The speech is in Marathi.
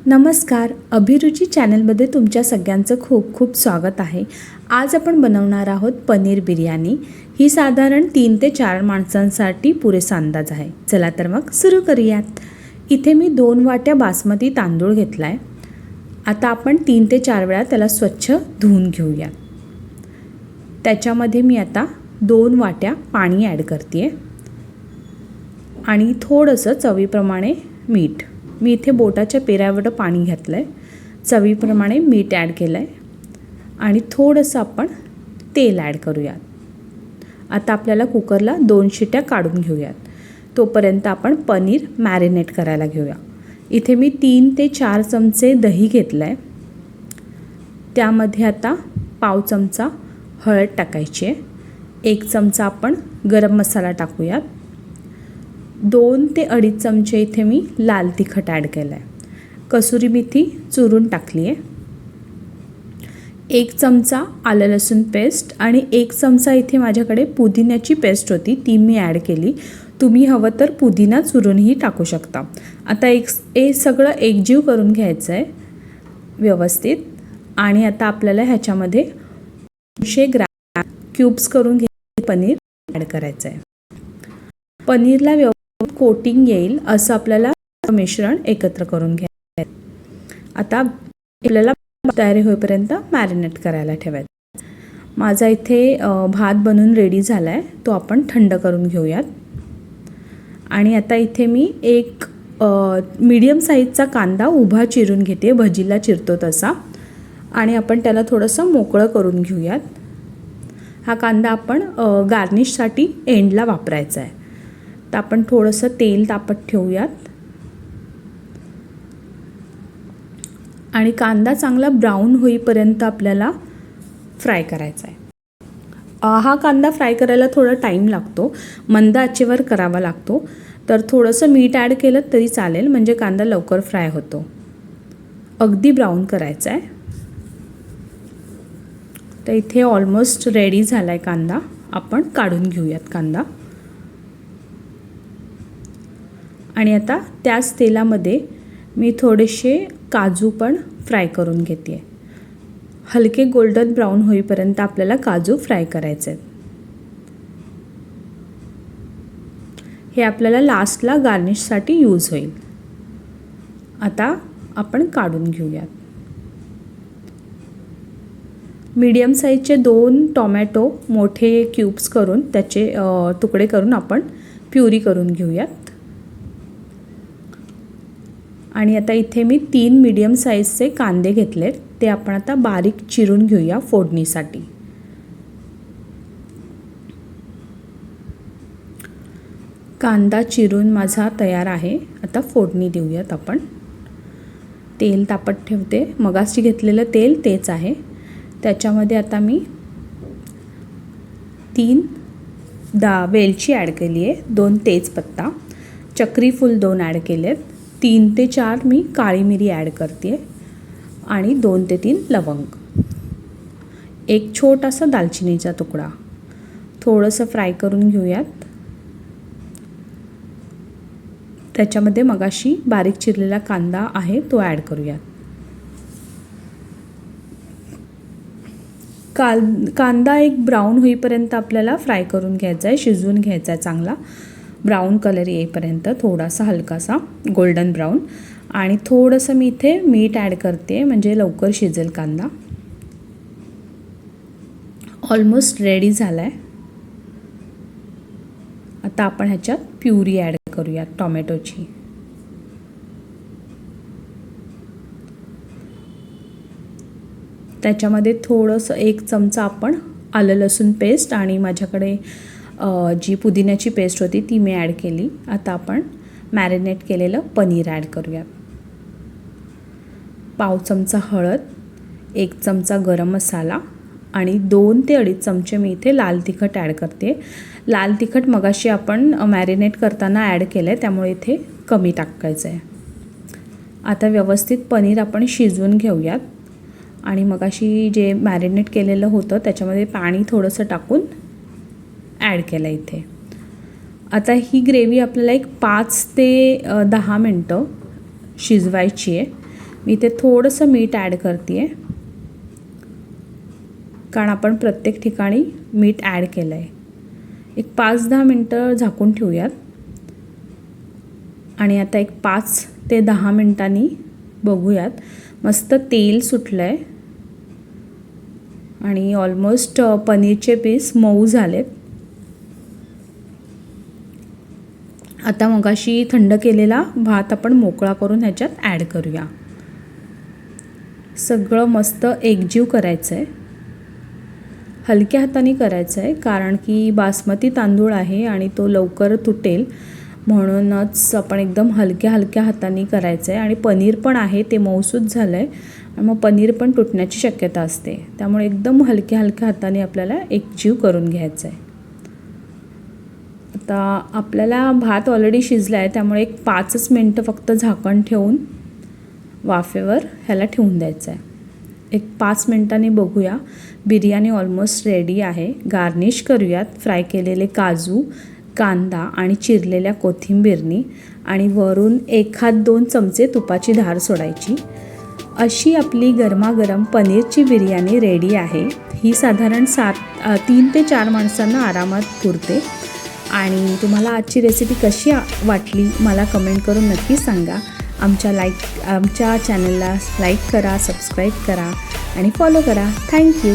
नमस्कार, अभिरुची चॅनलमध्ये तुमच्या सगळ्यांचं खूप खूप स्वागत आहे। आज आपण बनवणार आहोत पनीर बिर्याणी। ही साधारण 3 ते 4 माणसांसाठी पुरेसा अंदाज आहे। चला तर मग सुरू करूयात। इथे मी 2 वाट्या बासमती तांदूळ घेतलाय। आता आपण 3 ते 4 वेळा त्याला स्वच्छ धुवून घेऊया। त्याच्यामध्ये मी आता 2 वाट्या पाणी ॲड करते आणि थोडंसं चवीप्रमाणे मीठ। मी इथे बोटाच्या पेरावर पाणी घातलंय, चवीप्रमाणे मीठ ॲड केलंय आणि थोडंसं आपण तेल ॲड करूयात। आता आपल्याला कुकरला 2 शिट्या काढून घेऊयात। तोपर्यंत आपण पनीर मॅरिनेट करायला घेऊया। इथे मी 3 ते 4 चमचे दही घेतलंय। त्यामध्ये आता पाव चमचा हळद टाकायची आहे। 1 चमचा आपण गरम मसाला टाकूयात। 2 ते 2.5 चमचे इथे मी लाल तिखट ॲड केलं आहे। कसुरी मेथी चुरून टाकली आहे। 1 चमचा आलं लसूण पेस्ट आणि 1 चमचा इथे माझ्याकडे पुदिन्याची पेस्ट होती, ती मी ॲड केली। तुम्ही हवं तर पुदिना चुरूनही टाकू शकता। आता हे सगळं एकजीव करून घ्यायचं आहे व्यवस्थित। आणि आता आपल्याला ह्याच्यामध्ये 200 ग्रॅम क्यूब्स करून घ्यायचे पनीर ॲड करायचं आहे। पनीरला कोटिंग येईल असं आपल्याला मिश्रण एकत्र करून घ्यायचं आहे। आता आपल्याला तयारी होईपर्यंत मॅरिनेट करायला ठेवायचं। माझा इथे भात बनवून रेडी झाला आहे, तो आपण थंड करून घेऊयात। आणि आता इथे मी एक मीडियम साईजचा कांदा उभा चिरून घेते, भजीला चिरतो तसा, आणि आपण त्याला थोडंसं मोकळं करून घेऊयात। हा कांदा आपण गार्निशसाठी एंडला वापरायचा आहे। तर आपण थोडंसं तेल तापत ठेवूयात आणि कांदा चांगला ब्राऊन होईपर्यंत आपल्याला फ्राय करायचा आहे। हा कांदा फ्राय करायला थोडा टाईम लागतो, मंद आचेवर करावा लागतो। तर थोडंसं मीठ ॲड केलं तरी चालेल, म्हणजे कांदा लवकर फ्राय होतो। अगदी ब्राऊन करायचा आहे। तर इथे ऑलमोस्ट रेडी झाला आहे कांदा, आपण काढून घेऊयात कांदा। आणि आता त्याच तेलामध्ये मी थोडेसे काजू पण फ्राय करून घेते। हलके गोल्डन ब्राऊन होईपर्यंत आपल्याला काजू फ्राय करायचे आहेत। हे आपल्याला लास्टला गार्निशसाठी यूज होईल। आता आपण काढून घेऊयात। मीडियम साईजचे 2 टोमॅटो मोठे क्यूब्स करून त्याचे तुकडे करून आपण प्युरी करून घेऊयात। आणि आता इथे मी 3 मीडियम साईजचे कांदे घेतलेत, ते आपण आता बारीक चिरून घेऊया फोडणीसाठी। कांदा चिरून माझा तयार आहे। आता फोडणी देऊयात आपण। तेल तापत ठेवते, मगाशी घेतलेलं तेल तेच आहे। त्याच्यामध्ये आता मी 3 वेलची ॲड केली आहे, 2 तेजपत्ता, चक्री फूल 2 ॲड केलेत, 3 ते 4 मी काळी मिरी ॲड करते आणि 2 ते 3 लवंग, एक छोटासा दालचिनीचा तुकडा। थोडंसं फ्राय करून घेऊयात। त्याच्यामध्ये मगाशी बारीक चिरलेला कांदा आहे, तो ॲड करूयात। कांदा एक ब्राऊन होईपर्यंत आपल्याला फ्राय करून घ्यायचा आहे, शिजवून घ्यायचा आहे चांगला ब्राऊन कलर येईपर्यंत, थोडासा हलकासा गोल्डन ब्राऊन। आणि थोडंसं मी इथे मीठ ॲड करते, म्हणजे लवकर शिजेल कांदा। ऑलमोस्ट रेडी झाला आहे। आता आपण ह्याच्यात प्युरी ॲड करूयात टोमॅटोची। त्याच्यामध्ये थोडंसं 1 चमचा आपण आलं लसूण पेस्ट आणि माझ्याकडे जी पुदिन्याची पेस्ट होती ती मी ॲड केली। आता आपण मॅरिनेट केलेलं पनीर ॲड करूयात। पाव चमचा हळद, 1 चमचा गरम मसाला आणि 2 ते 2.5 चमचे मी इथे लाल तिखट ॲड करते। लाल तिखट मगाशी आपण मॅरिनेट करताना ॲड केलं आहे, त्यामुळे इथे कमी टाकायचं आहे। आता व्यवस्थित पनीर आपण शिजवून घेऊयात। आणि मगाशी जे मॅरिनेट केलेलं होतं त्याच्यामध्ये पाणी थोडंसं टाकून ॲड केलं इथे। आता ही ग्रेव्ही आपल्याला एक 5 ते 10 मिनटं शिजवायची आहे। मी इथे थोडंसं मीठ ॲड करते आहे, कारण आपण प्रत्येक ठिकाणी मीठ ॲड केलं आहे. एक 5-10 मिनटं झाकून ठेवूयात आणि आता एक 5 ते 10 मिनटांनी बघूयात. मस्त तेल सुटलं आहे आणि ऑलमोस्ट पनीरचे पीस मऊ झालेत. आता मगाशी थंड केलेला भात आपण मोकळा करून ह्याच्यात ॲड करूया. सगळं मस्त एकजीव करायचं आहे. हलक्या हाताने करायचं आहे, कारण की बासमती तांदूळ आहे आणि तो लवकर तुटेल, म्हणूनच आपण एकदम हलक्या हाताने करायचं आहे. आणि पनीर पण आहे ते मऊसूत झालं आहे आणि मग पनीर पण तुटण्याची शक्यता असते, त्यामुळे एकदम हलक्या हाताने आपल्याला एकजीव करून घ्यायचं आहे. आता आपल्याला भात ऑलरेडी शिजला आहे, त्यामुळे एक 5 मिनटं फक्त झाकण ठेवून वाफेवर ह्याला ठेवून द्यायचं आहे. एक 5 मिनटांनी बघूया. बिर्याणी ऑलमोस्ट रेडी आहे. गार्निश करूयात फ्राय केलेले काजू, कांदा आणि चिरलेल्या कोथिंबीरनी आणि वरून 1-2 चमचे तुपाची धार सोडायची. अशी आपली गरमागरम पनीरची बिर्याणी रेडी आहे. ही साधारण 3 ते 4 माणसांना आरामात पुरते. आणि तुम्हाला आजची रेसिपी कशी वाटली मला कमेंट करून नक्की सांगा. आमच्या चॅनलला लाईक करा, सबस्क्राईब करा आणि फॉलो करा. थँक्यू.